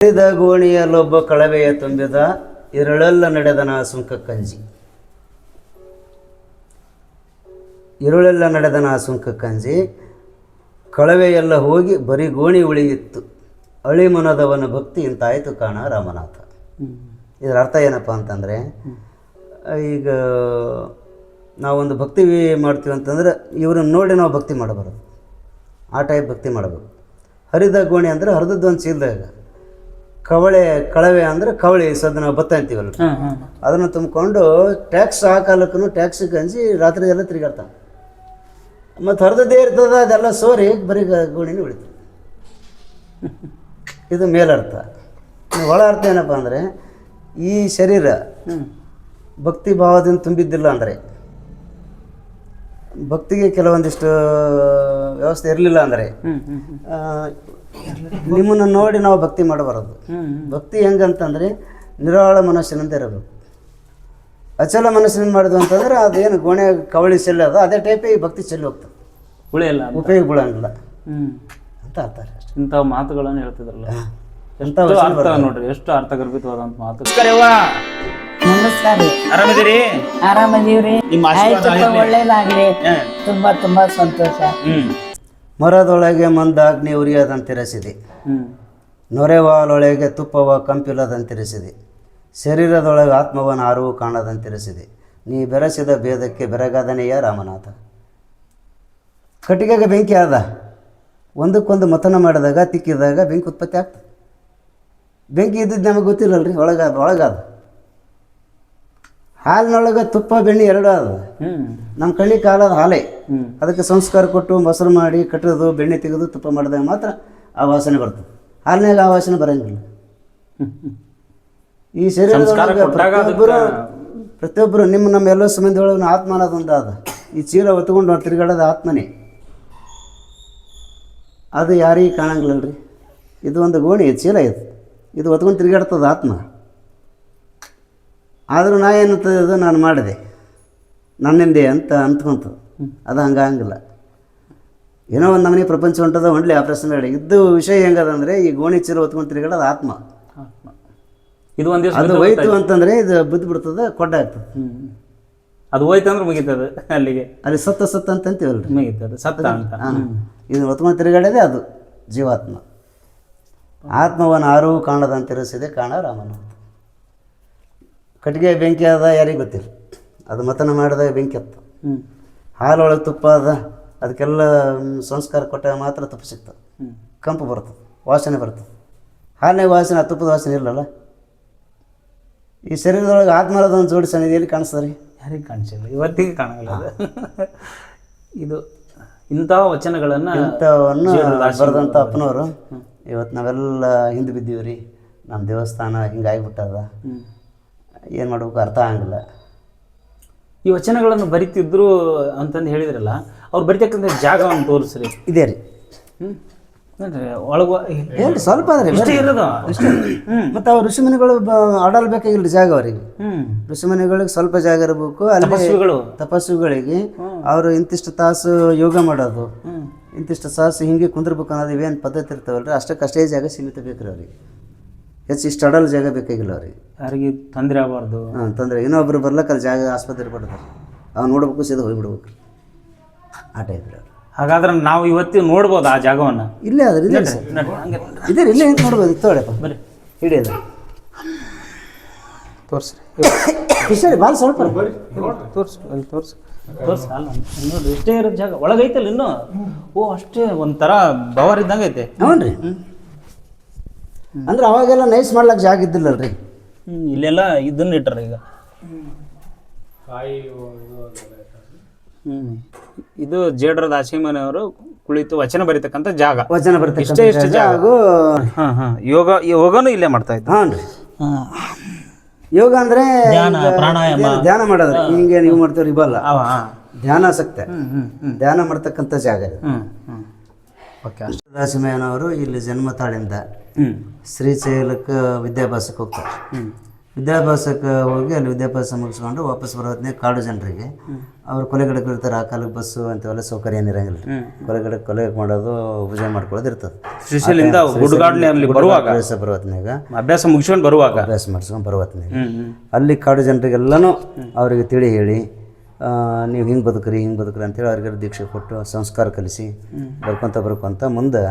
ಹರಿದ ಗೋಣಿಯಲ್ಲೊಬ್ಬ ಕಳವೆಯ ತುಂಬಿದ ಇರುಳೆಲ್ಲ ನಡೆದನ ಸುಂಕ ಕಂಜಿ. ಇರುಳೆಲ್ಲ ನಡೆದನ ಸುಂಕ ಕಂಜಿ, ಕಳವೆಯೆಲ್ಲ ಹೋಗಿ ಬರೀ ಗೋಣಿ ಉಳಿಯಿತ್ತು, ಅಳಿಮನದವನ ಭಕ್ತಿ ಇಂತಾಯಿತು ಕಾಣ ರಾಮನಾಥ. ಇದರ ಅರ್ಥ ಏನಪ್ಪ ಅಂತಂದರೆ, ಈಗ ನಾವೊಂದು ಭಕ್ತಿ ಮಾಡ್ತೀವಿ ಅಂತಂದ್ರೆ ಇವ್ರನ್ನ ನೋಡಿ ನಾವು ಭಕ್ತಿ ಮಾಡಬಾರ್ದು, ಆ ಟೈಪ್ ಭಕ್ತಿ ಮಾಡಬೇಕು. ಹರಿದ ಗೋಣಿ ಅಂದರೆ ಹರಿದದ್ದು ಒಂದು ಚೀಲದಾಗ, ಕಳವೆ ಅಂದರೆ ಕವಳಿ ಸದ್ದು ನಾವು ಭತ್ತ ಅಂತೀವಲ್ಲ, ಅದನ್ನು ತುಂಬಿಕೊಂಡು ಟ್ಯಾಕ್ಸ್ ಆ ಕಾಲಕ್ಕೂ ಟ್ಯಾಕ್ಸ್ ಗಂಜಿ ರಾತ್ರಿ ಎಲ್ಲ ತಿರುಗಾಡ್ತಾನೆ. ಮತ್ತು ಹರಿದದ್ದೇ ಇರ್ತದೆ, ಅದೆಲ್ಲ ಸೋರಿ ಬರೀ ಗೋಣಿನೇ ಉಳಿತು. ಇದು ಮೇಲರ್ಥ. ಒಳ ಅರ್ಥ ಏನಪ್ಪ ಅಂದರೆ, ಈ ಶರೀರ ಭಕ್ತಿ ಭಾವದಿಂದ ತುಂಬಿದ್ದಿಲ್ಲ ಅಂದರೆ, ಭಕ್ತಿಗೆ ಕೆಲವೊಂದಿಷ್ಟು ವ್ಯವಸ್ಥೆ ಇರಲಿಲ್ಲ ಅಂದರೆ ನಿಮ್ಮನ್ನು ನೋಡಿ ನಾವು ಭಕ್ತಿ ಮಾಡಬಾರದು. ಭಕ್ತಿ ಹೆಂಗಂತಂದರೆ ನಿರಾಳ ಮನಸ್ಸಿನಂತೆ ಇರಬೇಕು. ಅಚಲ ಮನಸ್ಸಿನಿಂದ ಮಾಡಿದ್ವು ಅಂತಂದರೆ ಅದೇನು ಗೋಣೆ ಕವಳಿ ಚೆಲ್ಲಿ ಅದ ಅದೇ ಟೈಪೇ ಈ ಭಕ್ತಿ ಚೆಲ್ಲಿ ಹೋಗ್ತದೆ, ಉಳಿಯಲ್ಲ, ಉಪಯೋಗ ಬೀಳಂಗಿಲ್ಲ ಅಂತ ಅರ್ತಾರೆ. ಇಂಥ ಮಾತುಗಳನ್ನು ಹೇಳ್ತಿದ್ರಲ್ಲ, ಎಂಥ ಅರ್ಥ ನೋಡ್ರಿ, ಎಷ್ಟು ಅರ್ಥಗರ್ಭಿತವಾದಂಥ ಮಾತು. ನಮಸ್ಕಾರ ರೀ. ಆರಾಮಿದ್ದೀರಿ? ಆರಾಮದೀವ್ರಿ. ಒಳ್ಳೇದಾಗ್ಲಿ. ತುಂಬಾ ತುಂಬಾ ಸಂತೋಷ. ಮರದೊಳಗೆ ಮಂದಾಗ್ನಿ ಉರಿಯದಂತಿರಿಸಿದೆ, ನೊರೆವಾಲೊಳಗೆ ತುಪ್ಪವ ಕಂಪಿಲ್ಲದಂತಿರಿಸಿದೆ, ಶರೀರದೊಳಗೆ ಆತ್ಮವನ ಅರಿವು ಕಾಣದಂತಿರಿಸಿದೆ, ನೀ ಬೆರೆಸಿದ ಭೇದಕ್ಕೆ ಬೆರಗಾದನೆಯ ರಾಮನಾಥ. ಕಟ್ಟಿಗೆಗೆ ಬೆಂಕಿ ಆದ, ಒಂದಕ್ಕೊಂದು ಮಥನ ಮಾಡಿದಾಗ ತಿಕ್ಕಿದಾಗ ಬೆಂಕಿ ಉತ್ಪತ್ತಿ ಆಗ್ತದೆ. ಬೆಂಕಿ ಇದ್ದಿದ್ದು ನಮಗೆ ಗೊತ್ತಿಲ್ಲಲ್ರಿ, ಒಳಗಾದ. ಹಾಲಿನೊಳಗೆ ತುಪ್ಪ ಬೆಣ್ಣೆ ಎರಡು ಅದ. ನಮ್ಮ ಕಳ್ಳಿ ಕಾಲದ ಹಾಲೇ, ಅದಕ್ಕೆ ಸಂಸ್ಕಾರ ಕೊಟ್ಟು ಮೊಸರು ಮಾಡಿ ಕಟ್ಟೋದು, ಬೆಣ್ಣೆ ತೆಗೆದು ತುಪ್ಪ ಮಾಡಿದಾಗ ಮಾತ್ರ ಆ ವಾಸನೆ ಬರ್ತದೆ. ಹಾಲಿನಾಗ ಆ ವಾಸನೆ ಬರೋಂಗಿಲ್ಲ. ಈ ಶರೀರದೊಳಗೆ ಪ್ರತಿಯೊಬ್ಬರು ನಮ್ಮ ಎಲ್ಲ ಸಂಬಂಧಿ ಒಳಗೆ ಆತ್ಮ ಅನ್ನೋದೊಂದು ಅದ. ಈ ಚೀಲ ಹೊತ್ಕೊಂಡು ತಿರುಗಾಡೋದು ಆತ್ಮನೇ, ಅದು ಯಾರಿಗೆ ಕಾಣಂಗಿಲ್ಲಲ್ರಿ. ಇದು ಒಂದು ಗೋಣಿ ಚೀಲ, ಇದು ಹೊತ್ಕೊಂಡು ತಿರುಗಾಡ್ತದೆ ಆತ್ಮ. ಆದರೂ ನಾ ಏನಂತದ್ದು ನಾನು ಮಾಡಿದೆ ನನ್ನಿಂದೆ ಅಂತ ಅಂದ್ಕೊಂತದ್ದು, ಅದು ಹಂಗಾಗಿಲ್ಲ. ಏನೋ ಒಂದು ನಮನೆ ಪ್ರಪಂಚ ಹೊಂಟದ ಹೊಂಡ್ಲಿ ಆಪ್ರೇಷನ್ ಮಾಡಿ ಇದ್ದು ವಿಷಯ ಹೆಂಗದಂದರೆ, ಈ ಗೋಣಿ ಚೀಲ ಹೊತ್ಕೊಂಡು ತಿರುಗಾಡೋದು ಆತ್ಮ. ಇದು ಒಂದು ಅದು ಹೋಯ್ತು ಅಂತಂದರೆ ಇದು ಬಿದ್ದು ಬಿಡ್ತದೆ, ಕೊಡ್ಡ ಆಗ್ತದೆ. ಅದು ಹೋಯ್ತು ಅಂದ್ರೆ ಮುಗಿತದೆ, ಅಲ್ಲಿಗೆ ಅಲ್ಲಿ ಸತ್ತ ಅಂತೀವಲ್ರಿ, ಮುಗಿತದೆ ಸತ್ತ ಅಂತ. ಇದನ್ನು ಹೊತ್ಕೊಂಡು ತಿರುಗಾಡೋದೇ ಅದು ಜೀವಾತ್ಮ. ಆತ್ಮವನ್ನು ಅರಿವು ಕಾಣದಂತಿರಿಸಿದೆ ಕಾಣ ರಾಮನಾಥ. ಕಟ್ಟಿಗೆ ಬೆಂಕಿ ಅದ ಯಾರಿಗೆ ಗೊತ್ತಿಲ್ಲ, ಅದು ಮತನ ಮಾಡಿದಾಗ ಬೆಂಕಿ ಹತ್ತು. ಹಾಲೊಳಗೆ ತುಪ್ಪ ಅದ, ಅದಕ್ಕೆಲ್ಲ ಸಂಸ್ಕಾರ ಕೊಟ್ಟಾಗ ಮಾತ್ರ ತುಪ್ಪ ಸಿಗ್ತದೆ, ಕಂಪು ಬರ್ತದೆ, ವಾಸನೆ ಬರ್ತದೆ. ಹಾಲಿನಾಗ ವಾಸನೆ, ಆ ತುಪ್ಪದ ವಾಸನೆ ಇಲ್ಲಲ್ಲ. ಈ ಶರೀರದೊಳಗೆ ಆತ್ಮರದೊಂದು ಜೋಡಿಸೋಣ ಎಲ್ಲಿ ಕಾಣಿಸ್ತದೆ ರೀ? ಯಾರಿಗೆ ಕಾಣಿಸಿಲ್ಲ, ಇವತ್ತಿಗೆ ಕಾಣಲ್ಲ. ಇದು ಇಂಥ ವಚನಗಳನ್ನು ಬರೆದಂಥ ಅಪ್ಪನವರು, ಇವತ್ತು ನಾವೆಲ್ಲ ಹಿಂದೆ ಬಿದ್ದೀವಿ ರೀ, ನಮ್ಮ ದೇವಸ್ಥಾನ ಹಿಂಗಾಗಿಬಿಟ್ಟದ, ಏನು ಮಾಡ್ಬೇಕು ಅರ್ಥ ಆಗಂಗಿಲ್ಲ. ಈ ವಚನಗಳನ್ನು ಬರಿತಿದ್ರು ಅಂತಂದು ಹೇಳಿದ್ರಲ್ಲ, ಅವ್ರು ಬರಿತಕ್ಕಂಥ ಜಾಗವನ್ನು ತೋರಿಸ್ರಿ. ಇದೇ ರೀ, ಒಳಗ ಏನು ಸ್ವಲ್ಪ ಅದ್ರಿ ಇಷ್ಟೇ ಇರೋದು. ಮತ್ತು ಅವ್ರು ಋಷಿಮುನಿಗಳು ಆಡಲ್ಬೇಕಾಗಿಲ್ಲ ಜಾಗ ಅವರಿಗೆ. ಋಷಿಮುನಿಗಳಿಗೆ ಸ್ವಲ್ಪ ಜಾಗ ಇರಬೇಕು. ಅಲ್ಲಿ ತಪಸ್ಸುಗಳಿಗೆ ಅವರು ಇಂತಿಷ್ಟು ತಾಸು ಯೋಗ ಮಾಡೋದು, ಇಂತಿಷ್ಟು ತಾಸು ಹಿಂಗೆ ಕುಂದಿರ್ಬೇಕು ಅನ್ನೋದು ಇವೇನು ಪದ್ಧತಿ ಇರ್ತಾವಲ್ರಿ, ಅಷ್ಟೇ ಜಾಗ ಸೀಮಿತ ಬೇಕು ರೀ ಅವ್ರಿಗೆ. ಹೆಚ್ಚು ಇಷ್ಟು ಅಡಲ್ ಜಾಗ ಬೇಕಾಗಿಲ್ಲ ಅವ್ರಿಗೆ. ಯಾರಿಗೆ ತೊಂದರೆ ಆಗಬಾರ್ದು. ತೊಂದರೆ ಇನ್ನೊಬ್ರು ಬರ್ಲಕ್ಕ ಅಲ್ಲಿ ಜಾಗ ಆಸ್ಪತ್ರೆ ಬರ್ತಾರೆ, ಅವ್ನು ನೋಡ್ಬೇಕು, ಸೀದಾ ಹೋಗಿಬಿಡ್ಬೇಕು, ಆ ಟೈಪ್ ರೀ ಅವ್ರು. ಹಾಗಾದ್ರೆ ನಾವು ಇವತ್ತು ನೋಡ್ಬೋದು ಆ ಜಾಗವನ್ನು. ಇಲ್ಲೇ ಅದ್ರಿ, ಇದೆ ಇದೆ ಇಲ್ಲೇ ಹೆಂಗೆ ನೋಡ್ಬೋದು. ತೊಗೊಳಪ್ಪ ಬರ್ರಿ, ಹಿಡಿಯೋದು ತೋರಿಸ್ರಿ. ಸರಿ, ಭಾಳ ಸ್ವಲ್ಪ ತೋರಿಸಿ ಅಲ್ಲಿ ತೋರಿಸಿ ಅಲ್ಲ ನೋಡ್ರಿ, ಇಷ್ಟೇ ಇರೋ ಜಾಗ ಒಳಗೈತಲ್ಲ ಇನ್ನೂ. ಓ ಅಷ್ಟೇ ಒಂಥರ ಬವರ್ ಇದ್ದಂಗೆ ಐತೆ. ಹ್ಞೂ ರೀ, ಅಂದ್ರೆ ಅವಾಗೆಲ್ಲ ನೈಸ್ ಮಾಡ್ಲಿಕ್ಕೆ ಜಾಗ ಇದ್ದಿಲ್ಲಲ್ರಿ. ಇಲ್ಲೆಲ್ಲ ಇದನ್ನ ಇಟ್ಟಾರ ಈಗ. ಇದು ಜೇಡ್ರ ದಾಸಿಮನೆಯವರು ಕುಳಿತು ವಚನ ಬರೀತಕ್ಕಂಥ ಜಾಗ. ವಚನ ಬರೀತಕ್ಕಂಥ ಇಷ್ಟು ಜಾಗ. ಯೋಗನೂ ಇಲ್ಲೇ ಮಾಡ್ತಾ ಇದ್ದ. ಹಾಂ ರೀ, ಯೋಗ ಅಂದರೆ ಪ್ರಾಣಾಯಾಮ, ಧ್ಯಾನ ಮಾಡೋದು. ಹಿಂಗೆ ನೀವು ಮಾಡ್ತೀವ್ರಿ ಬಲ್ಲ, ಧ್ಯಾನಾಸಕ್ತೆ, ಧ್ಯಾನ ಮಾಡ್ತಕ್ಕಂಥ ಜಾಗ ಇದು. ದಾಸಿಮಯ್ಯನವರು ಇಲ್ಲಿ ಜನ್ಮ ತಾಳಿಂದ ಶ್ರೀಶೈಲಕ್ಕೆ ವಿದ್ಯಾಭ್ಯಾಸಕ್ಕೆ ಹೋಗ್ತಾರೆ. ವಿದ್ಯಾಭ್ಯಾಸಕ್ಕೆ ಹೋಗಿ ಅಲ್ಲಿ ವಿದ್ಯಾಭ್ಯಾಸ ಮುಗಿಸ್ಕೊಂಡು ವಾಪಸ್ ಬರೋ ಹೊತ್ತಿನಾಗ ಕಾಡು ಜನರಿಗೆ ಅವ್ರು ಕೊಲೆಗಡಕ್ಕೆ ಇರ್ತಾರೆ. ಆ ಕಾಲಕ್ಕೆ ಬಸ್ಸು ಅಂಥವೆಲ್ಲ ಸೌಕರ್ಯ ಏನಿರಂಗಿಲ್ಲ. ಕೊಲೆ ಮಾಡೋದು ಪೂಜೆ ಮಾಡ್ಕೊಳ್ಳೋದು ಇರ್ತದೆ. ಶ್ರೀಶೈಲಿಂದ ಹುಡುಗಾಡ್ನಲ್ಲಿ ಬರುವಾಗ ಬರೋ ಹೊತ್ತಿನಾಗ ಅಭ್ಯಾಸ ಮುಗಿಸ್ಕೊಂಡು ಬರುವಾಗ ಅಭ್ಯಾಸ ಮಾಡಿಸ್ಕೊಂಡು ಬರೋ ಹೊತ್ತಿನಾಗ ಅಲ್ಲಿ ಕಾಡು ಜನರಿಗೆಲ್ಲನೂ ಅವರಿಗೆ ತಿಳಿ ಹೇಳಿ ನೀವು ಹಿಂಗೆ ಬದುಕ್ರಿ ಅಂತೇಳಿ ಅವ್ರಿಗೆ ದೀಕ್ಷೆ ಕೊಟ್ಟು ಸಂಸ್ಕಾರ ಕಲಿಸಿ ಬರ್ಕೊತ ಮುಂದೆ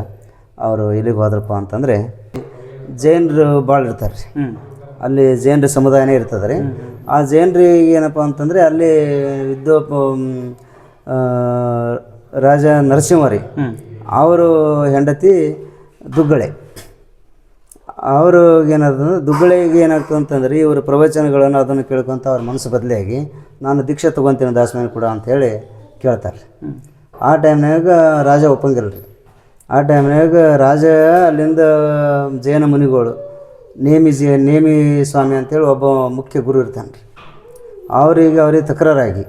ಅವರು ಎಲ್ಲಿಗೆ ಹೋದ್ರಪ್ಪ ಅಂತಂದರೆ ಜೈನರು ಭಾಳ ಇರ್ತಾರೆ ರೀ. ಅಲ್ಲಿ ಜೈನರ ಸಮುದಾಯನೇ ಇರ್ತದೆ ರೀ. ಆ ಜೈನರಿಗೆ ಏನಪ್ಪ ಅಂತಂದರೆ ಅಲ್ಲಿ ರಾಜ ನರಸಿಂಹ ರೀ ಅವರು ಹೆಂಡತಿ ದುಗ್ಗಳೆ. ಅವರು ಏನಾಗ್ತದೆ ದುಗ್ಗಳೆಗೆ ಏನಾಗ್ತದೆ ಅಂತಂದ್ರೆ ಇವರು ಪ್ರವಚನಗಳನ್ನು ಅದನ್ನು ಕೇಳ್ಕೊತ ಅವ್ರ ಮನಸ್ಸು ಬದಲಾಗಿ ನಾನು ದೀಕ್ಷೆ ತೊಗೊತೀನಿ ದಾಸಮನಿ ಕೂಡ ಅಂಥೇಳಿ ಕೇಳ್ತಾರೆ. ಆ ಟೈಮ್ನಾಗ ರಾಜ ಒಪ್ಪಂಗಿಲ್ಲ ರೀ. ಆ ಟೈಮ್ನಾಗ ರಾಜ ಅಲ್ಲಿಂದ ಜೈನ ಮುನಿಗಳು ನೇಮಿ ಸ್ವಾಮಿ ಅಂತೇಳಿ ಒಬ್ಬ ಮುಖ್ಯ ಗುರು ಇರ್ತಾನೆ ರೀ. ಅವ್ರಿಗೆ ತಕರಾರಾಗಿ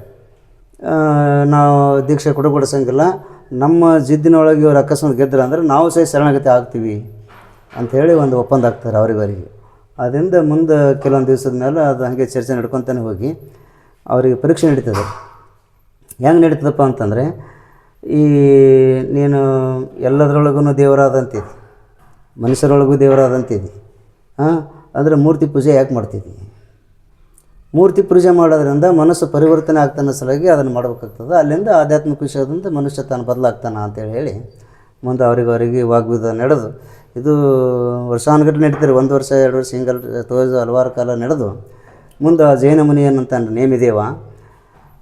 ನಾವು ದೀಕ್ಷೆ ಕೊಡಿಸಂಗಿಲ್ಲ, ನಮ್ಮ ಜಿದ್ದಿನೊಳಗೆ ಇವ್ರು ಅಕಸ್ಮಾತ್ ಗೆದ್ದರು ಅಂದರೆ ನಾವು ಸಹ ಶರಣಾಗತಿ ಆಗ್ತೀವಿ ಅಂಥೇಳಿ ಒಂದು ಒಪ್ಪಂದ ಆಗ್ತಾರೆ ಅವರಿಗೆ. ಅದರಿಂದ ಮುಂದೆ ಕೆಲವೊಂದು ದಿವಸದ ಮೇಲೆ ಅದು ಹಾಗೆ ಚರ್ಚೆ ನಡ್ಕೊತಾನೆ ಹೋಗಿ ಅವರಿಗೆ ಪರೀಕ್ಷೆ ನಡೀತದೆ. ಹೆಂಗೆ ನಡೀತದಪ್ಪ ಅಂತಂದರೆ ಈ ನೀನು ಎಲ್ಲದರೊಳಗೂ ದೇವರಾದಂತಿದ್ದಿ, ಮನುಷ್ಯರೊಳಗೂ ದೇವರಾದಂತಿದ್ದಿ, ಅಂದರೆ ಮೂರ್ತಿ ಪೂಜೆ ಯಾಕೆ ಮಾಡ್ತಿದ್ದಿ? ಮೂರ್ತಿ ಪೂಜೆ ಮಾಡೋದ್ರಿಂದ ಮನಸ್ಸು ಪರಿವರ್ತನೆ ಆಗ್ತಾನೆ ಸಲುವಾಗಿ ಅದನ್ನು ಮಾಡ್ಬೇಕಾಗ್ತದೆ. ಅಲ್ಲಿಂದ ಆಧ್ಯಾತ್ಮಿಕ ವಿಷಯದಿಂದ ಮನುಷ್ಯ ತಾನು ಬದಲಾಗ್ತಾನೆ ಅಂತೇಳಿ ಹೇಳಿ ಮುಂದೆ ಅವರಿಗೆ ವಾಗ್ವಿವಾದ ನಡೆದು ಇದು ವರ್ಷಾನುಗಟ್ಟಲೆ ನಡೀತಾರೆ. 1 ವರ್ಷ 2 ವರ್ಷ ಹಿಂಗಲ್ಲ ಹಲವಾರು ಕಾಲ ನಡೆದು ಮುಂದೆ ಜೈನ ಮುನಿ ಏನಂತಾನೆ ನೇಮಿದೇವ,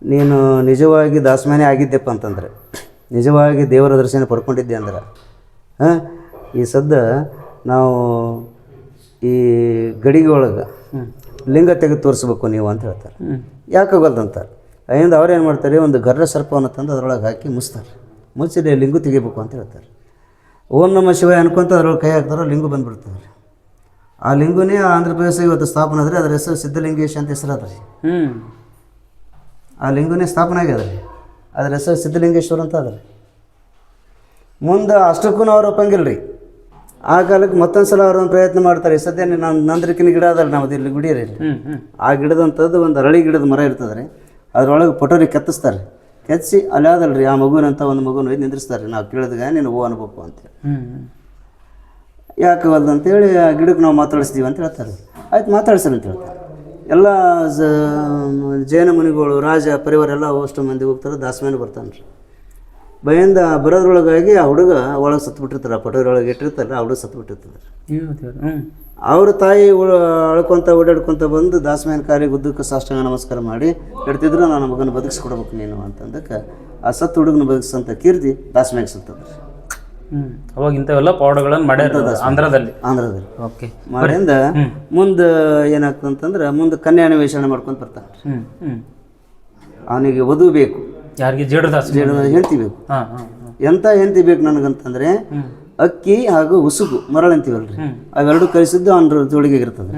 ನೀನು ನಿಜವಾಗಿ ದಾಸಮನೆ ಆಗಿದ್ದೆಪ್ಪ ಅಂತಂದರೆ, ನಿಜವಾಗಿ ದೇವರ ದರ್ಶನ ಪಡ್ಕೊಂಡಿದ್ದೆ ಅಂದ್ರೆ ಈ ಸದ್ದ ನಾವು ಈ ಗಡಿಗೆ ಒಳಗೆ ಲಿಂಗ ತೆಗೆದು ತೋರಿಸ್ಬೇಕು ನೀವು ಅಂತ ಹೇಳ್ತಾರೆ. ಯಾಕಾಗಲ್ದಂತಾರೆ. ಅಲ್ಲಿಂದ ಅವ್ರು ಏನು ಮಾಡ್ತಾರೆ, ಒಂದು ಗರ್ರ ಸರ್ಪವನ್ನು ತಂದು ಅದರೊಳಗೆ ಹಾಕಿ ಮುಚ್ಚಿದೆ ಲಿಂಗು ತೆಗಿಬೇಕು ಅಂತ ಹೇಳ್ತಾರೆ. ಓಂ ನಮಃ ಶಿವಾಯ ಅನ್ಕೊಂತ ಅದ್ರೊಳಗೆ ಕೈ ಹಾಕ್ತಾರೋ ಲಿಂಗು ಬಂದುಬಿಡ್ತಾರೆ. ಆ ಲಿಂಗುನೇ ಆಂಧ್ರ ಪ್ರದೇಶ ಇವತ್ತು ಸ್ಥಾಪನೆ ಆದರೆ ಅದರ ಹೆಸರು ಸಿದ್ಧಲಿಂಗೇಶ ಅಂತ ಹೆಸರು ಅದ ರೀ. ಆ ಲಿಂಗುನೇ ಸ್ಥಾಪನೆ ಆಗ್ಯದ ರೀ. ಅದ್ರ ಹೆಸರು ಸಿದ್ಧಲಿಂಗೇಶ್ವರ ಅಂತ ಅದ ರೀ. ಮುಂದೆ ಅಷ್ಟಕ್ಕೂ ಅವ್ರು ಒಪ್ಪಂಗಿಲ್ಲ ರೀ. ಆ ಕಾಲಕ್ಕೆ ಮತ್ತೊಂದು ಸಲ ಅವ್ರು ಒಂದು ಪ್ರಯತ್ನ ಮಾಡ್ತಾರೆ. ಸದ್ಯ ನಂದ್ರಿಕಿನ ಗಿಡ ಅದಲ್ಲ ನಮ್ಮದು ಇಲ್ಲಿ ಗುಡಿ ರೀ. ಆ ಗಿಡದಂಥದ್ದು ಒಂದು ಅರಳಿ ಗಿಡದ ಮರ ಇರ್ತದೆ ರೀ. ಅದ್ರೊಳಗೆ ಪಟೋರಿ ಕೆತ್ತಿಸ್ತಾರೆ. ಕೆತ್ತಿಸಿ ಅಲ್ಲಿ ಅದಲ್ಲ ರೀ ಆ ಮಗುನಂತ ಒಂದು ಮಗುನ ನಿಂದ್ರಿಸ್ತಾರೆ. ನಾವು ಕೇಳಿದಾಗ ನೀನು ಓ ಅನ್ಬೇಕು ಅಂತೇಳಿ. ಯಾಕೆ ಅಲ್ದು ಅಂತೇಳಿ ಆ ಗಿಡಕ್ಕೆ ನಾವು ಮಾತಾಡಿಸ್ತೀವಿ ಅಂತ ಹೇಳ್ತಾರೆ. ಆಯ್ತು ಮಾತಾಡ್ಸರಿ ಅಂತ ಹೇಳ್ತಾರೆ. ಎಲ್ಲ ಜೈನ ಮುನಿಗಳು ರಾಜ ಪರಿವಾರ ಎಲ್ಲ ಅಷ್ಟು ಮಂದಿ ಹೋಗ್ತಾರೆ. ದಾಸಮೇನ ಬರ್ತಾನೆ ರೀ. ಭಯಿಂದ ಬರೋದ್ರೊಳಗಾಗಿ ಆ ಹುಡುಗ ಒಳಗೆ ಸತ್ಬಿಟ್ಟಿರ್ತಾರೆ. ಆ ಪಟೋರಿ ಒಳಗೆ ಇಟ್ಟಿರ್ತಾರೆ, ಆ ಹುಡುಗ ಸತ್ಬಿಟ್ಟಿರ್ತಾರೆ. ಅವ್ರ ತಾಯಿ ಅಳ್ಕೊತ ಓಡಾಡ್ಕೊತ ಬಂದು ದಾಸಮೇನ ಕಾಲಿಗೆ ಉದ್ದಕ್ಕೆ ಸಾಷ್ಟಾಂಗ ನಮಸ್ಕಾರ ಮಾಡಿ ಇಡ್ತಿದ್ರು, ನಾನು ಮಗನ ಬದುಕಿಸ್ಕೊಡ್ಬೇಕು ನೀನು ಅಂತಂದಕ್ಕೆ ಆ ಸತ್ತು ಹುಡುಗನ ಬದುಕಿಸಂತ ಕೀರ್ತಿ ದಾಸಮೇನ ಸತ್ತದ. ಅವಾಗ ಇಂಥವೆಲ್ಲ ಪೌಡಗಳನ್ನು ಮಾಡ್ಯಾರ ಆಂಧ್ರದಲ್ಲಿ. ಓಕೆ ಮಾಡಿಂದ ಮುಂದೆ ಏನಾಗ್ತಂತಂದ್ರೆ ಮುಂದೆ ಕನ್ಯಾನ್ವೇಷಣೆ ಮಾಡ್ಕೊಂಡು ಬರ್ತಾನೆ. ಅವನಿಗೆ ವಧು ಬೇಕು. ಯಾರಿಗೆ? ಜೇಡದಾಸ ಹೆಂಡತಿ ಬೇಕು. ಎಂಥ ಹೆಂಡತಿ ಬೇಕು ನನಗಂತಂದರೆ ಅಕ್ಕಿ ಹಾಗೂ ಉಸುಗು ಮರಳು ಅಂತೀವಲ್ರಿ, ಅವೆರಡು ಕಲಿಸಿದ್ದು ಅವನ ಜೋಳಿಗೆ ಇರ್ತದೆ.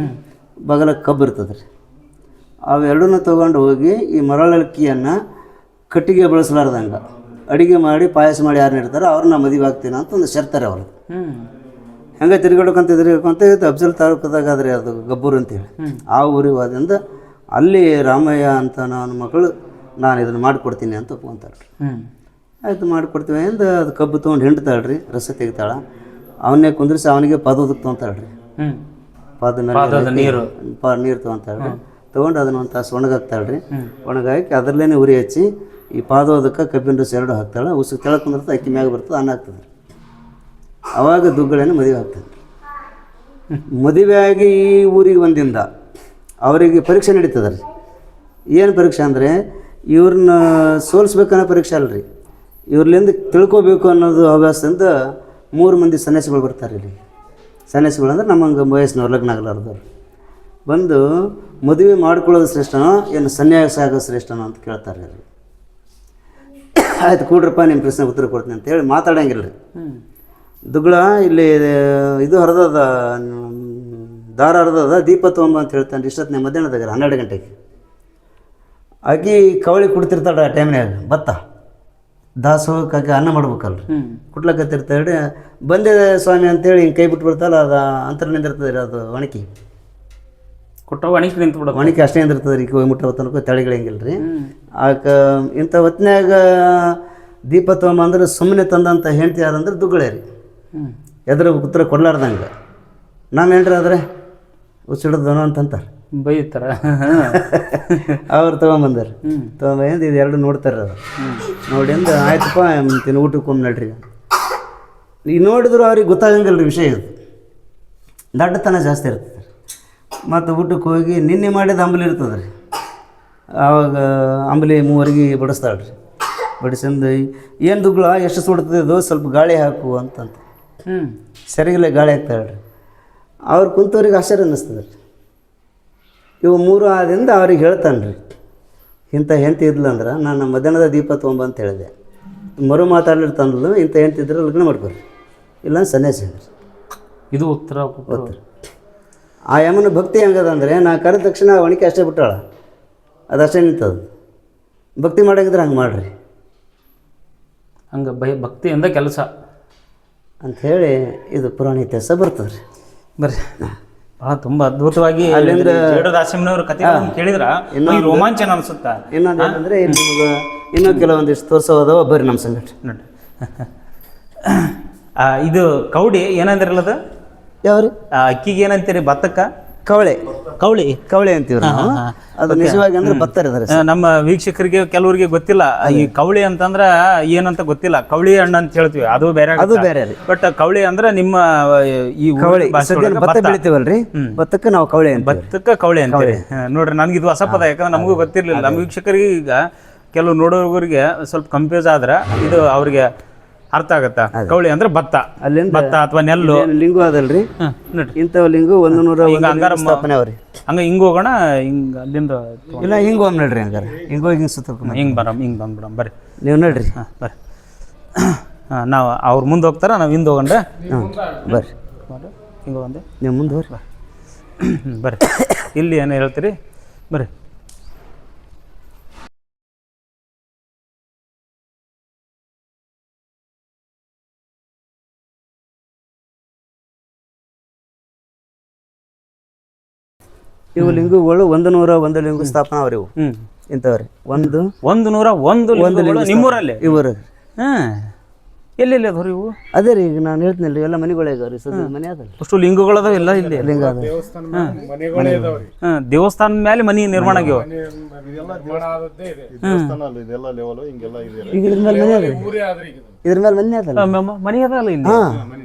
ಬಗಲ ಕಬ್ಬು ಇರ್ತದೆ ರೀ. ಅವೆರಡನ್ನ ತೊಗೊಂಡು ಹೋಗಿ ಈ ಮರಳಕ್ಕಿಯನ್ನು ಕಟ್ಟಿಗೆ ಬಳಸಲಾರ್ದಂಗೆ ಅಡುಗೆ ಮಾಡಿ ಪಾಯಸ ಮಾಡಿ ಯಾರು ಇರ್ತಾರೋ ಅವ್ರನ್ನ ಮದುವೆ ಆಗ್ತೀನಿ ಅಂತ ಒಂದು ಶರ್ತಾರೆ ಅವರು. ಹೆಂಗೆ ತಿರ್ಗಾಡ್ಕೊಂತ ಅಫ್ಜಲ್ ತಾಲೂಕದಾಗ ಆದ್ರೆ ಅದು ಗಬ್ಬೂರು ಅಂತೇಳಿ ಆ ಊರಿಗೆ ಹೋದಿಂದ ಅಲ್ಲಿ ರಾಮಯ್ಯ ಅಂತ ನನ್ನ ಮಗಳು ನಾನು ಇದನ್ನು ಮಾಡಿಕೊಡ್ತೀನಿ ಅಂತ ಒಪ್ಕೊಂತಾಳೆ. ಆಯಿತು ಮಾಡಿಕೊಡ್ತೀವಿ ಅಂದ ಅದು ಕಬ್ಬು ತೊಗೊಂಡು ಹಿಂಡ್ತಾಳೆ ರೀ. ರಸ ತೆಗಿತಾಳೆ. ಅವನ್ನೇ ಕುಂದ್ರಿಸಿ ಅವನಿಗೆ ಪಾದೋದಕ್ಕೆ ತೊಗೊತಾಳೆ ರೀ. ಪಾದ ಮೇಲೆ ನೀರು ತೊಗೊತಾಳೆ ರೀ. ತೊಗೊಂಡು ಅದನ್ನು ಒಂದು ತಾಸು ಒಣಗಾಕ್ತಾಳೆ ರೀ. ಒಣಗಾಕಿ ಅದರಲ್ಲೇ ಉರಿ ಹಚ್ಚಿ ಈ ಪಾದೋದಕ್ಕೆ ಕಬ್ಬಿನ ರಸ ಎರಡು ಹಾಕ್ತಾಳೆ. ಉಸು ತೆಳಕ್ಕೆ ಕುಂದಿರ್ತದೆ, ಅಕ್ಕಿ ಮ್ಯಾಗ ಬರ್ತದೆ, ಅನ್ನ ಆಗ್ತದೆ. ಆವಾಗ ದುಗ್ಗಳೆಯನ್ನು ಮದುವೆ ಆಗ್ತಾನೆ. ಮದುವೆ ಆಗಿ ಈ ಊರಿಗೆ ಬಂದಿಂದ ಅವರಿಗೆ ಪರೀಕ್ಷೆ ನಡೀತದೆ ರೀ. ಏನು ಪರೀಕ್ಷೆ ಅಂದರೆ ಇವ್ರನ್ನ ಸೋಲಿಸ್ಬೇಕನ್ನೋ ಪರೀಕ್ಷೆ ಅಲ್ರಿ, ಇವ್ರಲಿಂದ ತಿಳ್ಕೊಬೇಕು ಅನ್ನೋದು ಹವ್ಯಾಸದಿಂದ 3 ಮಂದಿ ಸನ್ಯಾಸಿಗಳು ಬರ್ತಾರೆ ಇಲ್ಲಿ. ಸನ್ಯಾಸಿಗಳು ಅಂದ್ರೆ ನಮ್ಮಂಗೆ ವಯಸ್ಸಿನವ್ರು ಲಗ್ನ ಆಗಲಾರ್ದವ್ರು ಬಂದು ಮದುವೆ ಮಾಡ್ಕೊಳ್ಳೋದು ಶ್ರೇಷ್ಠನೋ ಏನು ಸನ್ಯಾಸ ಆಗೋದು ಶ್ರೇಷ್ಠನೋ ಅಂತ ಕೇಳ್ತಾರೆ ರೀ. ಆಯ್ತು ಕೂಡ್ರಪ್ಪ ನಿಮ್ಮ ಪ್ರಶ್ನೆಗೆ ಉತ್ತರ ಕೊಡ್ತೀನಿ ಅಂತೇಳಿ ಮಾತಾಡೋಂಗಿಲ್ಲ ರೀ. ದುಗ್ಗಳ ಇಲ್ಲಿ ಇದು ಹರಿದದ ದಾರ ಹರಿದದ ದೀಪ ತೊಗೊಂಬ ಅಂತ ಹೇಳ್ತಾನೆ. ಇಷ್ಟೊತ್ತಿನ ಮಧ್ಯಾಹ್ನದಾಗ 12 ಗಂಟೆಗೆ ಆಕಿ ಕವಳಿ ಕುಡ್ತಿರ್ತಾಳೆ. ಆ ಟೈಮ್ನಾಗ ಭತ್ತ ದಾಸೋಹಕ್ಕಾಗಿ ಅನ್ನ ಮಾಡ್ಬೇಕಲ್ರಿ. ಕುಟ್ಲಕತ್ತಿರ್ತಾಳೆ. ಬಂದಿದೆ ಸ್ವಾಮಿ ಅಂತೇಳಿ ಹಿಂಗೆ ಕೈ ಬಿಟ್ಟು ಬಿಡ್ತಾಳೆ. ಅದು ಅಂತರ್ನಿಂದ ಇರ್ತದೆ ರೀ, ಅದು ಒಣಕಿ ಕೊಟ್ಟ ಒಣಗಿ ನಿಂತು ಬಿಡೋದು. ಒಣಗಿ ಅಷ್ಟೇ ಅಂದಿರ್ತದೆ ರೀ ಹೋಗಿ ಮುಟ್ಟೋ ತನಕ ತಳಿಗಳಂಗಿಲ್ಲ ರೀ. ಆಕ ಇಂಥ ಹೊತ್ತಿನಾಗ ದೀಪ ತೊಗೊಂಬಂದ್ರೆ ಸುಮ್ಮನೆ ತಂದಂಥ ಹೆಂಡ್ತಿ ಯಾರಂದ್ರೆ ದುಗ್ಗಳೆ ರೀ. ಎದ್ರ ಉತ್ತರ ಕೊಡ್ಲಾರ್ದಂಗೆ ನಮ್ಮ ಹೆಂಡ್ರಿ ಆದರೆ ಉಸಿಡೋದನು ಅಂತಂತಾರೆ, ಬೈತಾರ. ಅವ್ರು ತೊಗೊಂಬಂದಾರೆ. ತೊಗೊಂಬಂದು ಇದು ಎರಡು ನೋಡ್ತಾರೆ. ಅದು ನೋಡಿಂದ ಆಯ್ತಪ್ಪ ತಿನ್ನು ಊಟಕ್ಕೆ ಒಮ್ಮೆ ನಡ್ರಿ. ಈಗ ನೋಡಿದ್ರು ಅವ್ರಿಗೆ ಗೊತ್ತಾಗಂಗಿಲ್ಲ ರೀ ವಿಷಯ. ಇದು ದಡ್ಡತನ ಜಾಸ್ತಿ ಇರ್ತದೆ. ಮತ್ತು ಊಟಕ್ಕೆ ಹೋಗಿ ನಿನ್ನೆ ಮಾಡಿದ ಅಂಬಲಿ ಇರ್ತದೆ ರೀ. ಆವಾಗ ಅಂಬಲಿ ಮೂವರೆಗೆ ಬಡಿಸ್ತಾಳೆ ರೀ. ಬಡಿಸಿಂದ ಏನು ದುಗ್ಳ ಎಷ್ಟು ಸುಡ್ತದೆ ಇದು, ಸ್ವಲ್ಪ ಗಾಳಿ ಹಾಕು ಅಂತಂತ ಸರಿಗಿಲ್ಲ ಗಾಳಿ ಹಾಕ್ತಾಳೆ ರೀ. ಅವ್ರು ಕುಂತವ್ರಿಗೆ ಆಶ್ಚರ್ಯ ಅನ್ನಿಸ್ತದೆ ರೀ. ಇವು 3 ಆದಿಂದ ಅವ್ರಿಗೆ ಹೇಳ್ತಾನೆ ರೀ, ಇಂಥ ಹೆಂಡ್ತಿ ಇದ್ಲಂದ್ರೆ ನಾನು ಮಧ್ಯಾಹ್ನದ ದೀಪ ತೊಗೊಂಬಂತ ಹೇಳಿದೆ. ಮರು ಮಾತಾಡ್ಲಿರ್ತಂದ್ಲು, ಇಂಥ ಹೆಂಡ್ತಿ ಇದ್ರೆ ಲಗ್ನ ಮಾಡ್ಕೊರಿ, ಇಲ್ಲ ಸನ್ಯಾಸಿ ಅಂದ್ರಿ. ಇದು ಉತ್ತರ ಆ ಯಮನ ಭಕ್ತಿ ಹೆಂಗದಂದ್ರೆ ನಾ ಕರೆದ ತಕ್ಷಣ ಒಣಕೆ ಅಷ್ಟೇ ಬಿಟ್ಟಾಳ, ಅದಷ್ಟೇ ನಿಂತದು. ಭಕ್ತಿ ಮಾಡಾಗಿದ್ರೆ ಹಂಗೆ ಮಾಡಿರಿ, ಹಂಗೆ ಭಕ್ತಿಯಿಂದ ಕೆಲಸ ಅಂಥೇಳಿ ಇದು ಪುರಾಣ ಇತಿಹಾಸ ಬರ್ತದೆ ರೀ. ಬರ್ರಿ ಭಾಳ ತುಂಬ ಅದ್ಭುತವಾಗಿ ಅಲ್ಲಿಂದ ದಾಸಿಮನವ್ರ ಕಥೆ ಕೇಳಿದ್ರ ರೋಮಾಂಚನ ಅನ್ಸುತ್ತಾ. ಇನ್ನೊಂದು ಏನಂದರೆ ಇಲ್ಲಿ ನಿಮ್ಗೆ ಇನ್ನೂ ಕೆಲವೊಂದಿಷ್ಟು ತೋರಿಸೋದವ ಬರ್ರಿ ನಮ್ಮ ಸಂಗಟ ನೋಡಿ. ಇದು ಕೌಡಿ ಏನಂದಿರಲ್ಲದು ಯಾವ್ರಿ? ಅಕ್ಕಿಗೆ ಏನಂತೀರಿ? ಭತ್ತಕ್ಕ ಕವಳೆ ಕೌಳಿ ಕವಳೆ ಅಂತೀವ್ರಿ ನಾವು. ಅದು ನಿಜವಾಗಿ ಅಂದ್ರೆ ಭತ್ತ ಇದಾರೆ. ನಮ್ಮ ವೀಕ್ಷಕರಿಗೆ ಕೆಲವರಿಗೆ ಗೊತ್ತಿಲ್ಲ ಈ ಕವಳಿ ಅಂತಂದ್ರ ಏನಂತ ಗೊತ್ತಿಲ್ಲ. ಕವಳಿ ಹಣ್ಣು ಅಂತ ಹೇಳ್ತೀವಿ, ಅದು ಬೇರೆ, ಅದು ಬೇರೆ ರೀ. ಬಟ್ ಕವಳಿ ಅಂದ್ರೆ ನಿಮ್ಮ ಈ ಕವಳೆ ಭತ್ತ ಬೆಳಿತೀವಲ್ರಿ, ಭತ್ತಕ್ಕೆ ನಾವು ಕವಳೆ ಅಂತ. ಭತ್ತಕ್ಕೆ ಕವಳಿ ಅಂತೀವಿ. ನೋಡ್ರಿ ನನಗೆ ಇದು ಹೊಸ ಪದ, ಯಾಕಂದ್ರೆ ನಮಗೂ ಗೊತ್ತಿರ್ಲಿಲ್ಲ. ನಮ್ಮ ವೀಕ್ಷಕರಿಗೆ ಈಗ ಕೆಲವು ನೋಡೋರಿಗೆ ಸ್ವಲ್ಪ ಕನ್ಫ್ಯೂಸ್ ಆದ್ರೆ ಇದು ಅವ್ರಿಗೆ ಅರ್ಥ ಆಗತ್ತಾ. ಕವಳಿ ಅಂದ್ರೆ ಭತ್ತ, ಅಲ್ಲಿಂದ ಭತ್ತ ಅಥವಾ ನೆಲ್ಲು ಲಿಂಗು ಅದಲ್ರಿ. ನೋಡ್ರಿ ಇಂಥವು ಲಿಂಗು 101 ಸ್ಥಾಪನೆ ಅವ್ರಿ. ಹಂಗ ಹಿಂಗ ಹೋಗೋಣ, ಹಿಂಗ ಅಲ್ಲಿಂದ ಇಲ್ಲ ಹಿಂಗೆ ಹೋಗಿ ನಡ್ರಿ. ಹಂಗಾರೆ ಹಿಂಗೆ ಹೋಗಿ ಹಿಂಗೆ ಸುತ್ತ ಹಿಂಗೆ ಹಿಂಗೆ ಬಂದ್ಬಿಡಮ್ ಬರ್ರಿ. ನೀವು ನಡ್ರಿ. ಹಾಂ ಬರ್ರಿ. ನಾವು ಅವ್ರು ಮುಂದೆ ಹೋಗ್ತಾರ, ನಾವು ಹಿಂದೆ ಹೋಗಂಡ್ರೆ. ಬರ್ರಿ ಹಿಂಗೆ ಹೋಗಂದೆ, ನೀವು ಮುಂದೆ ಹೋಗ್ರಿ. ಬರ್ರಿ. ಇಲ್ಲಿ ಏನು ಹೇಳ್ತೀರಿ? ಬರ್ರಿ. ಇವು ಲಿಂಗುಗಳು 101 ಲಿಂಗು ಸ್ಥಾಪನಾ ಅವ್ರಿ. ಇವು ಇಂಥವ್ರಿ 101 ನಿಮ್ಮೂರಲ್ಲಿ ಇವರು. ಎಲ್ಲೆಲ್ಲಿ ಅದಾವ್ರಿ ಇವು? ಅದೇ ರೀ ಈಗ ನಾನು ಹೇಳ್ತೀನಲ್ಲ, ಎಲ್ಲ ಮನೆಗಳಾಗವ್ರಿ. ಸದ್ಯ ಮನೆ ಅದಲ್ಲ, ಅಷ್ಟು ಲಿಂಗಗಳದಾವ ಎಲ್ಲ ಇಲ್ಲಿ. ಲಿಂಗ ಅದ. ದೇವಸ್ಥಾನದ ಮೇಲೆ ಮನಿ ನಿರ್ಮಾಣ ಆಗ್ಯಾವ. ಈಗ ಇದ್ರ ಮೇಲೆ ಮನೆ ಅದ, ಇದ್ರ ಮೇಲೆ ಮನೆ ಅದಲ್ಲ, ಮನಿ ಅದಲ್ಲ ಇಲ್ಲಿ.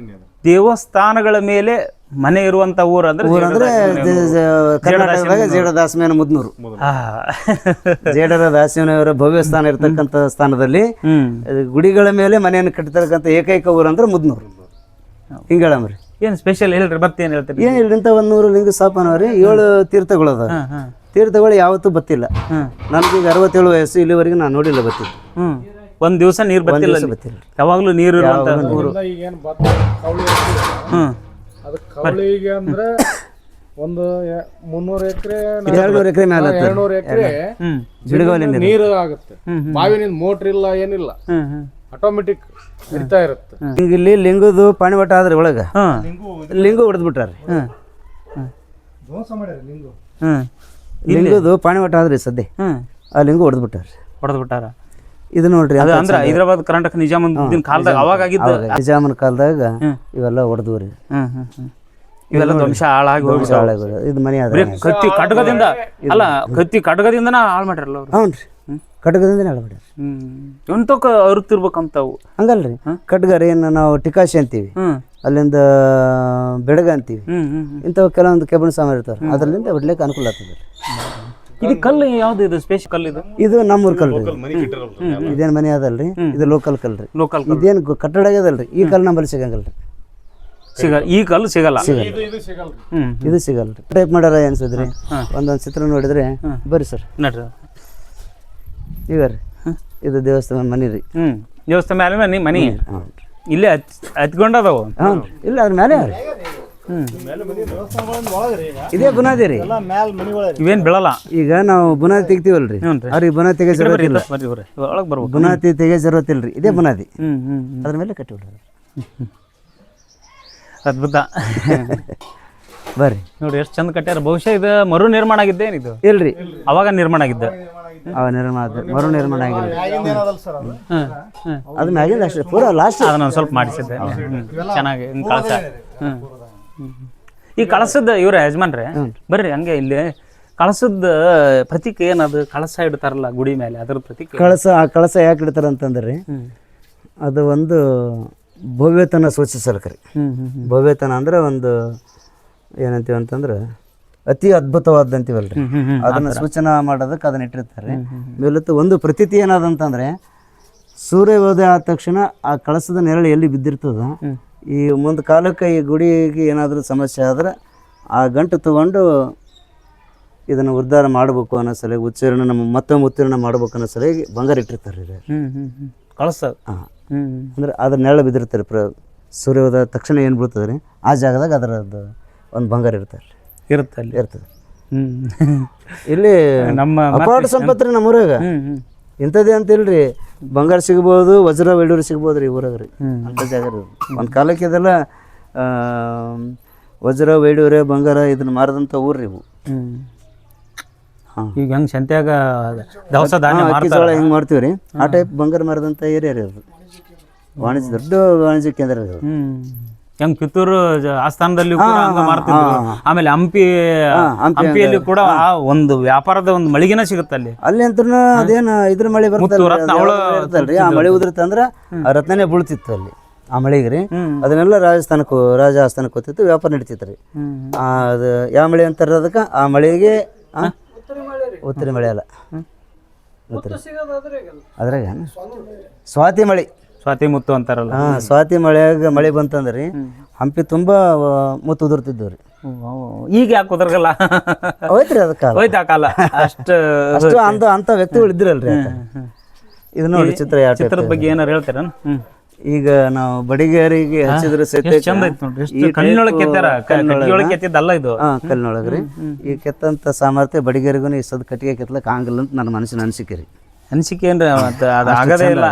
ದೇವಸ್ಥಾನಗಳ ಮೇಲೆ ಮನೆ ಇರುವಂತ ಊರು ಅಂದ್ರೆ ಕರ್ನಾಟಕದಾಗ ಜೇಡದಾಸಮೇನ ಮುದ್ನೂರು. ಜೇಡರ ದಾಸಿಮನೆಯವರ ಭವ್ಯ ಸ್ಥಾನ ಇರತಕ್ಕಂಥ ಸ್ಥಾನದಲ್ಲಿ ಗುಡಿಗಳ ಮೇಲೆ ಮನೆಯನ್ನು ಕಟ್ಟಿರ್ತಕ್ಕಂಥ ಏಕೈಕ ಊರು ಅಂದ್ರೆ ಮುದ್ನೂರು. ಹಿಂಗೆ ಹೇಳಮ್ರಿ. ಏನು ಸ್ಪೆಷಲ್ ಹೇಳ್ರಿ, ಬರ್ತೇನು ಹೇಳ್ತೀರಿ? ಏನಿಲ್ಲ, ಇಂಥ 100 ಲಿಂಗ ಸ್ಥಾಪನ ಅವ್ರಿ. 7 ತೀರ್ಥಗಳು ಅದಾವ. ತೀರ್ಥಗಳು ಯಾವತ್ತೂ ಬತ್ತಿಲ್ಲ. ನನಗೀಗ 67 ವಯಸ್ಸು, ಇಲ್ಲಿವರೆಗೆ ನಾನು ನೋಡಿಲ್ಲ ಬತ್ತಿದ್ದು. ಒಂದ್ ದಿವಸ ನೀರು ಬತ್ತಿಲ್ಲ. ಯಾವಾಗ್ಲೂ ನೀರು ಇರುವಂತ ಊರು. ಕವಳಿಗೆ ಅಂದ್ರೆ ಒಂದು 300 ಎಕರೆ 200 ಎಕರೆ ಮೇಲೆ 200 ಎಕರೆ ನೀರು ಆಗುತ್ತೆ. ಬಾವಿನಿಂದ ಮೋಟ್ರ್ ಇಲ್ಲ, ಏನಿಲ್ಲ, ಆಟೋಮೆಟಿಕ್ ಹರಿತಾ ಇರುತ್ತೆ. ಈಗ ಇಲ್ಲಿ ಲಿಂಗದು ಪಾಣಿವಟ ಆದ್ರಿ ಒಳಗ ಲಿಂಗು ಹೊಡೆದ್ಬಿಟ್ಟಾರ. ಲಿಂಗದು ಪಾಣಿವಟ ಆದ್ರಿ ಸದ್ಯ, ಆ ಲಿಂಗು ಹೊಡೆದ್ಬಿಟ್ಟಾರ. ಇದು ನೋಡ್ರಿ, ಅದು ಅಂದ್ರೆ ಹೈದರಾಬಾದ್ ಕರ್ನಾಟಕ ನಿಜಾಮುದ್ದೀನ್ ಕಾಲದಾಗ ಅವಾಗ ಆಗಿದ್ದ. ನಿಜಾಮನ ಕಾಲದಾಗ ಇವೆಲ್ಲ ಹೊಡೆದ್ರಿ. ಇವೆಲ್ಲ ವಂಶ ಹಾಳಾಗಿ ಹೋಗಿ ಇದು ಮನೆ ಅದ. ಕತ್ತಿ ಕಟಕದಿಂದ ಅಲ್ಲ, ಕತ್ತಿ ಕಟಕದಿಂದನ ಹಾಳು ಮಾಡ್ಯಾರಲ್ಲ ಅವ್ರು. ಹ್ಞೂ ರೀ, ಖಡ್ಗದಿಂದ ಹೇಳ್ಬಿಡ್ರಿ. ಎಂತಕ್ಕ ಅರುತ್ತಿರ್ಬೇಕಂತವು ಹಂಗಲ್ರಿ. ಖಡ್ಗ ರೀ ನಾವು ಟಿಕಾಶಿ ಅಂತೀವಿ, ಅಲ್ಲಿಂದ ಬೆಡಗ ಅಂತೀವಿ. ಇಂಥವು ಕೆಲವೊಂದು ಕೆಬ್ಬಣ ಸಾಮಾನು ಇರ್ತಾವೆ, ಅದರಿಂದ ಹೊಡ್ಲಿಕ್ಕೆ ಅನುಕೂಲ ಆಗ್ತದೆ. ಇದು ಕಲ್ಲು ಯಾವ್ದು? ಇದು ಸ್ಪೆಷಲ್ ಕಲ್ಲು ಇದು? ಇದು ನಮ್ಮೂರ್ ಕಲ್ರಿ. ಇದೇನು ಮನೆ ಅದಲ್ರಿ, ಇದು ಲೋಕಲ್ ಕಲ್ರಿ. ಇದೇನು ಕಟ್ಟಡ ಆಗ್ಯದಲ್ರಿ, ಈ ಕಲ್ಲು ನಮ್ಮಲ್ಲಿ ಸಿಗಂಗಿಲ್ರಿ. ಈ ಕಲ್ಲು ಸಿಗಲ್ಲ. ಇದು ಸಿಗಲ್ರಿ. ಟೈಪ್ ಮಾಡ್ಯಾರ ಅನ್ಸಿದ್ರಿ. ಒಂದೊಂದು ಚಿತ್ರ ನೋಡಿದ್ರೆ ಬರ್ರಿ ಸರ್ ನಡ್ರಿ. ಈಗ ರೀ ಇದು ದೇವಸ್ಥಾನ ಮನಿ ರೀ. ದೇವಸ್ಥಾನ ಮೇಲೆ ಮನಿ ಇಲ್ಲೇ ಹತ್ಕೊಂಡದವು. ಹ್ಞೂ ಇಲ್ಲ, ಅದ್ರ ಮೇಲೆ ಇದೇ ಬುನಾದಿ ರೀ. ಇವೇನ್ ಬೀಳಲ್ಲ. ಈಗ ನಾವು ಬುನಾದಿ ತೆಗಿತೀವಲ್ರಿ, ಅವ್ರಿಗೆ ಬುನಾದಿ ತೆಗೆ ಜರೂರತ್ತಿಲ್ಲ. ಒಳಗೆ ಬರ್ಬೋದು. ಬುನಾದಿ ತೆಗೆ ಜರೂರತ್ತಿಲ್ರಿ, ಇದೇ ಬುನಾದಿ. ಅದ್ರ ಮೇಲೆ ಕಟ್ಟಿಬಿಡ್ರಿ. ಅದ್ಭುತ. ಬರ್ರಿ ನೋಡಿ ಎಷ್ಟು ಚಂದ ಕಟ್ಟ್ಯಾರ. ಬಹುಶಃ ಇದು ಮರು ನಿರ್ಮಾಣ ಆಗಿದ್ದೆ ಏನಿದು? ಇಲ್ರಿ ಅವಾಗ ನಿರ್ಮಾಣ ಆಗಿದ್ದ. ಅವ ನಿರ್ಮಾಣ ಮರು ನಿರ್ಮಾಣ ಆಗಿಲ್ಲ. ಅದು ಮ್ಯಾಗಿಂದ ಅಷ್ಟೇ ಪೂರಾ ಲಾಸ್ಟ್. ಅದನ್ನ ಒಂದು ಸ್ವಲ್ಪ ಮಾಡಿಸಿದ್ದೆ. ಚೆನ್ನಾಗಿ ಕಳಸ. ಈ ಕಳಸದ ಇವ್ರ ಯಜಮಾನ್ರೆ ಬರ್ರಿ ಹಂಗೆ ಇಲ್ಲಿ ಕಳಸದ ಪ್ರತೀಕ ಏನದು? ಕಳಸ ಇಡ್ತಾರಲ್ಲ ಗುಡಿ ಮೇಲೆ, ಅದ್ರ ಪ್ರತೀಕ ಆ ಕಳಸ ಯಾಕೆ ಇಡ್ತಾರೆ ಅಂತಂದ್ರೆ ಅದು ಒಂದು ಭವ್ಯತನ ಸೂಚಿಸಲ್ಕರಿ. ಭವ್ಯತನ ಅಂದ್ರೆ ಒಂದು ಏನಂತೀವಿ ಅಂತಂದ್ರೆ ಅತಿ ಅದ್ಭುತವಾದಂತೀವಲ್ರಿ, ಅದನ್ನ ಸೂಚನಾ ಮಾಡೋದಕ್ಕೆ ಅದನ್ನ ಇಟ್ಟಿರ್ತಾರೆ. ಮೇಲತ್ತು ಒಂದು ಪ್ರತೀತಿ ಏನದಂತಂದ್ರೆ ಸೂರ್ಯೋದಯ ಆದ ತಕ್ಷಣ ಆ ಕಳಸದ ನೆರಳು ಎಲ್ಲಿ ಬಿದ್ದಿರ್ತದ, ಈ ಮುಂದೆ ಕಾಲಕ್ಕೆ ಈ ಗುಡಿಗೆ ಏನಾದರೂ ಸಮಸ್ಯೆ ಆದ್ರೆ ಆ ಗಂಟು ತಗೊಂಡು ಇದನ್ನು ಉದ್ಧಾರ ಮಾಡಬೇಕು ಅನ್ನೋ ಸಲುವಾಗಿ ಉಚ್ಚಾರಣೆ ಮತ್ತೊಮ್ಮೆ ಉತ್ತೀರ್ಣ ಮಾಡ್ಬೇಕು ಅನ್ನೋ ಸಲುವಾಗಿ ಬಂಗಾರ ಇಟ್ಟಿರ್ತಾರೆ ಇದು ಕಳಸ. ಅಂದ್ರೆ ಅದ್ರ ನೆರಳು ಬಿದ್ದಿರ್ತಾರೆ. ಸೂರ್ಯೋದಯ ತಕ್ಷಣ ಏನು ಬೀಳ್ತದೆ ರೀ ಆ ಜಾಗದಾಗ ಅದರದ್ದು ಒಂದು ಬಂಗಾರ ಇರ್ತಾರೆ ಇರುತ್ತೆ ಅಲ್ಲಿ ಇರ್ತದೆ. ಇಲ್ಲಿ ನಮ್ಮ ಅಪಾರ ಸಂಪತ್ತು ರೀ ನಮ್ಮ ಊರಾಗ. ಇಂಥದ್ದೇ ಅಂತಿಲ್ರಿ, ಬಂಗಾರ ಸಿಗ್ಬೋದು, ವಜ್ರ ವೈಡೂರು ಸಿಗ್ಬೋದು ರೀ ಊರಾಗ ರೀ. ಅಂಥ ಜಾಗ ರೀ ಒಂದು ಕಾಲಕ್ಕೆ ಇದೆಲ್ಲ ವಜ್ರ ವೈಡೂರೆ ಬಂಗಾರ ಇದನ್ನ ಮಾರದಂಥ ಊರು ರೀ ಇವು. ಈಗ ಹೆಂಗೆ ಸಂತ್ಯಾಗ ದವಸ ಧಾನ್ಯ ಅಕ್ಕಿಜೋಳ ಹೆಂಗೆ ಮಾಡ್ತೀವಿ ರೀ ಆ ಟೈಪ್ ಬಂಗಾರ ಮಾರದಂಥ ಏರಿಯಾ ರೀ ಅದು. ವಾಣಿಜ್ಯ ದೊಡ್ಡ ವಾಣಿಜ್ಯ ಕೇಂದ್ರ ರೀ ಅದು. ಹೆಂಗ್ ಕಿತ್ತೂರು ಆಸ್ಥಾನದಲ್ಲಿ ಮಾಡ್ತಿದ್ರು. ಆಮೇಲೆ ಹಂಪಿಯಲ್ಲಿ ಕೂಡ ಒಂದು ವ್ಯಾಪಾರದ ಒಂದು ಮಳಿಗೆನ ಸಿಗುತ್ತೆ ಅಲ್ಲಿ. ಅಲ್ಲಿ ಅಂತೂ ಅದೇನು ಇದ್ರ ಮಳೆ ಬರ್ತಲ್ರಿ, ಆ ಮಳೆ ಉದುರ್ತಂದ್ರ ಆ ರತ್ನನೇ ಬೀಳ್ತಿತ್ತು ಅಲ್ಲಿ ಆ ಮಳೆಗೆ ರೀ. ಅದನ್ನೆಲ್ಲ ರಾಜ ಆಸ್ಥಾನಕ್ಕೆ ಹೋಗ್ತಿತ್ತು, ವ್ಯಾಪಾರ ನಡೀತಿತ್ತು ರೀ. ಅದು ಯಾವ ಮಳೆ ಅಂತಾರ ಅದಕ್ಕೆ ಆ ಮಳೆಗೆ ಉತ್ತರಿ ಮಳೆ ಅಲ್ಲ, ಅದ್ರಾಗ ಸ್ವಾತಿ ಮಳೆ, ಸ್ವಾತಿ ಮುತ್ತು ಅಂತಾರಲ್ಲ. ಸ್ವಾತಿ ಮಳೆಯಾಗ ಮಳೆ ಬಂತಂದ್ರಿ ಹಂಪಿ ತುಂಬಾ ಮುತ್ತು ಉದುರ್ತಿದ್ದವು ರೀ. ಈಗ ಯಾಕೆ ಉದರ್ಗಲ್ಲ? ಹೋಯ್ತ್ರಿ ಅದಕ್ಕೆ ಹೋಯ್ತು ಆ ಕಾಲ. ಅಷ್ಟು ಅಂತ ವ್ಯಕ್ತಿಗಳು ಇದ್ದಿರಲ್ರಿ. ಇದು ನೋಡಿ ಚಿತ್ರದ ಬಗ್ಗೆ ಏನಾರು ಹೇಳ್ತೀರ? ಈಗ ನಾವು ಬಡಿಗೇರಿಗೆ ಹಚ್ಚಿದ್ರೆ ಚಂದ ಐತಿ ನೋಡ್ರಿ. ಕಣ್ಣಿನೊಳಗೆ ಕೆತ್ತಾರ, ಕಟ್ಟಿಗೆಯೊಳಗೆ ಕೆತ್ತಿದ್ದಲ್ಲ ಇದು. ಕಲ್ಲಿನೊಳಗ್ರಿ ಈ ಕೆತ್ತಂತ ಸಾಮರ್ಥ್ಯ ಬಡಿಗೇರಿಗೂ ಈ ಸದ್ ಕಟ್ಟಿಗೆ ಕೆತ್ತಲಕ್ ಆಗಲ್ಲ ಅಂತ ನನ್ನ ಮನಸ್ಸಿನ ಅನಿಸಿಕೆ ರೀ. ಅನಿಸಿಕೆ ಏನ್ರಿ? ಮತ್ತೆ ಅದು ಆಗದೇ ಇಲ್ಲ.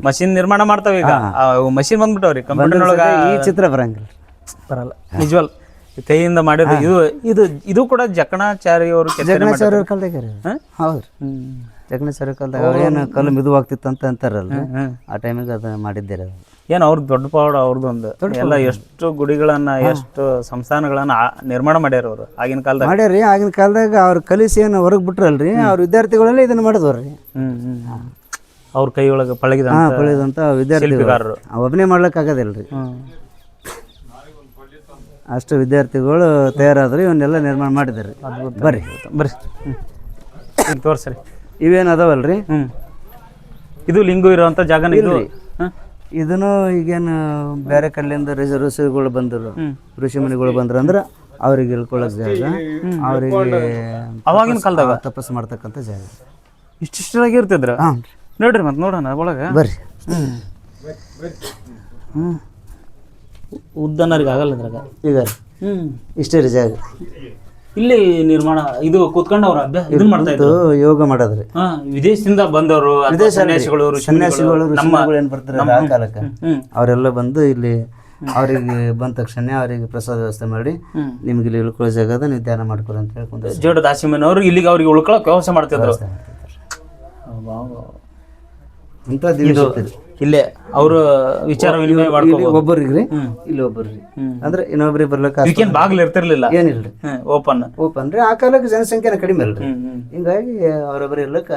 ಮಷಿನ್ ನಿರ್ಮಾಣ ಮಾಡ್ತಾವ ಈಗ, ಮಷಿನ್ ಬಂದ್ಬಿಟ್ಟವ್ರಿ. ಕಂಪ್ಯೂಟರ್ ಒಳಗ ಈ ಚಿತ್ರ ಬರಂಗಿಲ್ಲ, ಬರಲ್ಲ. ನಿಜವಲ್ ಕೈಯಿಂದ ಮಾಡಿದ ಇದು ಕೂಡ ಜಕಣಾಚಾರ್ಯ ಅವರು ಜಕಣಾಚಾರ್ಯ ಕಾಲದಾಗ ರೀ. ಹೌದ್ರಿ, ಜಕಣಾಚಾರ್ಯ ಕಾಲದಾಗ ಏನು ಕಲ್ಲು ಮಿದುವಾಗ್ತಿತ್ತು ಅಂತ ಅಂತಾರಲ್ರಿ, ಆ ಟೈಮಿಗೆ ಅದು ಮಾಡಿದ್ದೀರ. ಏನು ಅವ್ರದ್ದು ದೊಡ್ಡ ಪಾವಡ ಅವ್ರದ್ದು ಒಂದು ಎಲ್ಲ ಎಷ್ಟು ಗುಡಿಗಳನ್ನ ಎಷ್ಟು ಸಂಸ್ಥಾನಗಳನ್ನ ನಿರ್ಮಾಣ ಮಾಡ್ಯಾರ ಅವರು ಆಗಿನ ಕಾಲದಾಗ. ಮಾಡ್ಯಾರಿ. ಆಗಿನ ಕಾಲದಾಗ ಅವ್ರು ಕಲಿಸಿ ಏನು ಹೊರಗೆ ಬಿಟ್ರಲ್ರಿ, ಅವ್ರ ವಿದ್ಯಾರ್ಥಿಗಳೆಲ್ಲ ಇದನ್ನ ಮಾಡಿದವ್ರಿ. ಅವ್ರ ಕೈ ಒಳಗೆ ಪಳಗಿದಂತ ವಿದ್ಯಾರ್ಥಿಗಾರರು ಒಬ್ಬನೇ ಮಾಡ್ಲಿಕ್ಕೆ ಆಗೋದಿಲ್ರಿ. ಅಷ್ಟು ವಿದ್ಯಾರ್ಥಿಗಳು ತಯಾರಾದ್ರಿ, ಇವನ್ನೆಲ್ಲ ನಿರ್ಮಾಣ ಮಾಡಿದಾರೆ. ಬರ್ರಿ ತೋರ್ಸ್ರಿ. ಇವೇನು ಅದಾವಲ್ರಿ, ಇದು ಲಿಂಗು ಇರುವಂತ ಜಾಗನ ಇದು. ಇದನ್ನು ಈಗೇನು ಬೇರೆ ಕಡೆಯಿಂದ ಋಷಿಗಳು ಬಂದರು, ಋಷಿ ಮುನಿಗಳು ಬಂದ್ರು ಅಂದ್ರೆ ಅವ್ರಿಗೆ ಇಳ್ಕೊಳ್ಳೋಕೆ ಜಾಗ, ಅವರಿಗೆ ಅವಾಗಿನ ಕಾಲದಾಗ ತಪಸ್ಸು ಮಾಡ್ತಕ್ಕಂಥ ಜಾಗ ಇಷ್ಟಿಷ್ಟಾಗಿ ಇರ್ತಿದ್ರ. ನೋಡ್ರಿ ಮತ್ತೆ ನೋಡೋಣ ಒಳಗೆ ಬರ್ರಿ. ಉದ್ದನರಿಗೆ ಆಗಲ್ಲ ಇದ್ರಾಗ ಈಗ ಇಷ್ಟೇ ರೀ ಜಾಗ. ಇಲ್ಲಿ ನಿರ್ಮಾಣ ಇದು ಕೂತ್ಕೊಂಡು ಅವ್ರ ಇದನ್ನ ಮಾಡ್ತಾ ಇದ್ರು, ಯೋಗ ಮಾಡೋದ್ರಿ. ವಿದೇಶದಿಂದ ಬಂದವರು ಸನ್ಯಾಸಿಗಳು ಏನ್ ಬರ್ತಾರೆ ಆ ಕಾಲಕ್ಕೆ, ಅವರೆಲ್ಲ ಬಂದು ಇಲ್ಲಿ ಅವರಿಗೆ ಬಂದ ತಕ್ಷಣ ಅವರಿಗೆ ಪ್ರಸಾದ ವ್ಯವಸ್ಥೆ ಮಾಡಿ ನಿಮ್ಗೆ ಇಲ್ಲಿ ಉಳ್ಕೊಳ್ಳೋ ಜಾಗದ ನೀವು ಧ್ಯಾನ ಮಾಡ್ಕೊರಿ ಅಂತ ಹೇಳ್ಕೊಂಡು ಜೋಡ ದಾಸಿಮನವರು ಇಲ್ಲಿಗೆ ಅವ್ರಿಗೆ ಉಳ್ಕೊಳಕ್ ವ್ಯವಸ್ಥೆ ಮಾಡ್ತಿದ್ರು. ಇಲ್ಲೇ ಅವರು ವಿಚಾರ ವಿನಿಮಯ ಮಾಡ್ಕೊಂಡು ಒಬ್ಬರಿಗೆ ಇಲ್ಲಿ ಒಬ್ಬರ್ರಿ ಅಂದ್ರೆ ಇನ್ನೊಬ್ರಿಗೆ ಬರ್ಲಿಕ್ಕೆ ಬಾಗಿಲು ಇರ್ತಿರ್ಲಿಲ್ಲ, ಏನಿಲ್ರಿ, ಓಪನ್ ರೀ. ಆ ಕಾಲಕ್ಕೆ ಜನಸಂಖ್ಯೆನ ಕಡಿಮೆ ಅಲ್ರಿ, ಹಿಂಗಾಗಿ ಅವರೊಬ್ಬರು ಇರ್ಲಕ್ಕ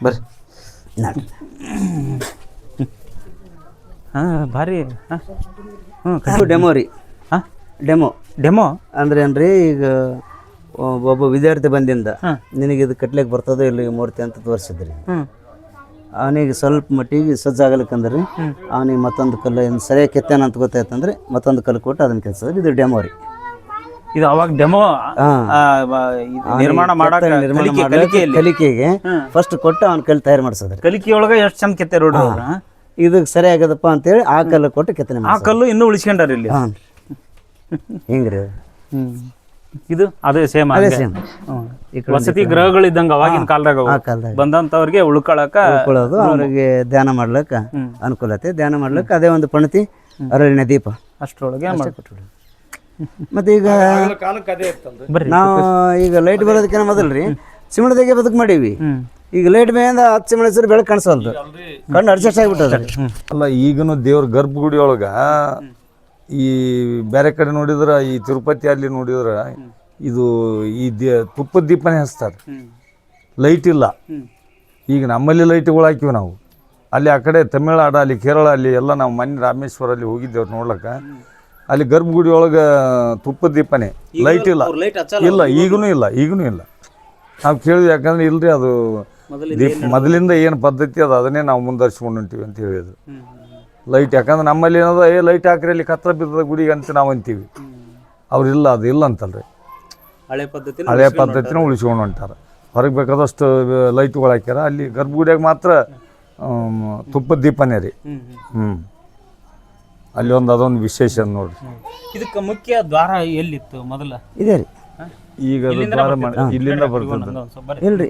ಬರ್ರಿ. ಭಾರಿ ಡೆಮೋ ರೀ. ಡೆಮೋ ಅಂದ್ರೆ ಏನ್ರಿ, ಈಗ ಒಬ್ಬ ವಿದ್ಯಾರ್ಥಿ ಬಂದಿಂದ ನಿನಗೆ ಇದು ಕಟ್ಲಿಕ್ಕೆ ಬರ್ತದೋ ಇಲ್ಲಿ ಮೂರ್ತಿ ಅಂತ ತೋರಿಸಿದ್ರಿ. ಅವನಿಗೆ ಸ್ವಲ್ಪ ಮಟ್ಟಿಗೆ ಸಜ್ಜಾಗಲಿಕ್ಕಂದ್ರಿ ಅವನಿಗೆ ಮತ್ತೊಂದು ಕಲ್ಲು ಸರಿಯಾಗಿ ಕೆತ್ತೇನ ಅಂತ ಗೊತ್ತಾಯ್ತಂದ್ರೆ ಮತ್ತೊಂದು ಕಲ್ಲು ಕೊಟ್ಟು ಅದನ್ನ ಕೆಲಸ. ಇದು ಡೆಮೋ ರೀ. ಇದು ಅವಾಗ ಡೆಮೋ ನಿರ್ಮಾಣ ಕಲಿಕೆಗೆ ಫಸ್ಟ್ ಕೊಟ್ಟು ಅವ್ನ ಕಲ್ಲು ತಯಾರು ಮಾಡಿಸೋದ್ರಿ. ಕಲಿಕೆಯೊಳಗೆ ಎಷ್ಟು ಚಂದ ಕೆತ್ತಾರ ನೋಡ್ರಿ. ಇದಕ್ಕೆ ಸರಿ ಆಗದಪ್ಪ ಅಂತೇಳಿ ಆ ಕಲ್ಲು ಕೊಟ್ಟು ಕೆತ್ತನೆ. ಆ ಕಲ್ಲು ಇನ್ನೂ ಉಳಿಸ್ಕೊಂಡಾರ ಇಲ್ಲಿ. ಹಿಂಗ್ರಿ ಇದು ಅದೇ ಸೇಮ್ ವಸತಿ ಗೃಹಗಳಿದ್ದಂಗ ಅವಾಗಿನ ಕಾಲದಾಗ ಬಂದಂತವ್ರಿಗೆ ಉಳ್ಕೊಳ್ಳೋದು, ಅವ್ರಿಗೆ ಧ್ಯಾನ ಮಾಡ್ಲಕ್ಕ ಅನುಕೂಲತೆ. ಧ್ಯಾನ ಮಾಡ್ಲಕ್ಕ ಅದೇ ಒಂದು ಪಣತಿ ಅರಳಿನ ದೀಪ ಅಷ್ಟರೊಳಗೆ ಮಾಡ್ಕೊಟ್ರಿ. ಮತ್ತು ಈಗ ಕಾಲಕ್ಕೆ ಅದೇ ಇರ್ತಲ್ರಿ. ಬರ್ರಿ ನಾವು ಈಗ ಲೈಟ್ ಬರೋದಕ್ಕಿಂತ ಮೊದಲು ರೀ ಸಿಮೆಂಟ್ದಾಗೆ ಬದುಕು ಮಾಡೀವಿ. ಈಗ ಲೈಟ್ ಮೇಯಿಂದ 10 ಸಿಮೆಂಟ್ ಹೆಸರು ಬೆಳಕು ಕಾಣಿಸೋಲ್ದು, ಕಣ್ಣು ಅಡ್ಜಸ್ಟ್ ಆಗಿಬಿಟ್ಟದ. ಅಲ್ಲ ಈಗನು ದೇವ್ರ ಗರ್ಭಗುಡಿ ಒಳಗೆ ಈ ಬೇರೆ ಕಡೆ ನೋಡಿದ್ರೆ ಈ ತಿರುಪತಿ ಅಲ್ಲಿ ನೋಡಿದ್ರೆ ಇದು ಈ ತುಪ್ಪದ ದೀಪನೇ ಹಚ್ತಾರೆ, ಲೈಟ್ ಇಲ್ಲ. ಈಗ ನಮ್ಮಲ್ಲಿ ಲೈಟ್ಗಳು ಹಾಕಿವಿ ನಾವು. ಅಲ್ಲಿ ಆ ಕಡೆ ತಮಿಳ್ನಾಡು ಅಲ್ಲಿ ಕೇರಳ ಅಲ್ಲಿ ಎಲ್ಲ ನಾವು ಮೊನ್ನೆ ರಾಮೇಶ್ವರಲ್ಲಿ ಹೋಗಿದ್ದೇವ್ರು ನೋಡ್ಲಿಕ್ಕೆ. ಅಲ್ಲಿ ಗರ್ಭಗುಡಿ ಒಳಗೆ ತುಪ್ಪದ ದೀಪನೇ, ಲೈಟ್ ಇಲ್ಲ. ಇಲ್ಲ ಈಗನೂ ಇಲ್ಲ. ನಾವು ಕೇಳಿದ್ವಿ, ಯಾಕಂದ್ರೆ ಇಲ್ರಿ ಅದು ಮೊದಲಿಂದ ಏನು ಪದ್ಧತಿ ಅದು ಅದನ್ನೇ ನಾವು ಮುಂದುವರ್ಸ್ಕೊಂಡು ಹೊಂಟೀವಿ ಅಂತ ಹೇಳಿದ್ರು. ಲೈಟ್ ಯಾಕಂದ್ರೆ ನಮ್ಮಲ್ಲಿ ಏನದ ಲೈಟ್ ಹಾಕ್ರಿ ಅಲ್ಲಿ ಕತ್ರ ಬಿದ್ದದ ಗುಡಿಗೆ ಅಂತ ನಾವು ಅಂತೀವಿ. ಅವ್ರಿಲ್ಲ, ಅದು ಇಲ್ಲ ಅಂತಲ್ರಿ. ಹಳೆ ಪದ್ಧತಿನ ಉಳಿಸ್ಕೊಂಡು ಹೊಂಟಾರ. ಹೊರಗೆ ಬೇಕಾದಷ್ಟು ಲೈಟ್ಗಳು ಹಾಕ್ಯಾರ. ಅಲ್ಲಿ ಗರ್ಭಗುಡಿಯಾಗ ಮಾತ್ರ ತುಪ್ಪದ ದೀಪನೇ ರೀ. ಅಲ್ಲಿ ಅದೊಂದು ವಿಶೇಷ ನೋಡ್ರಿ. ಇದಕ್ಕೆ ಮುಖ್ಯ ದ್ವಾರ ಎಲ್ಲಿತ್ತು ಮೊದಲ? ಇದೆ ರೀ. ಈಗ ಅದು ದ್ವಾರ ಇಲ್ಲಿಂದ ಬರ್ತದೆ. ಇಲ್ರಿ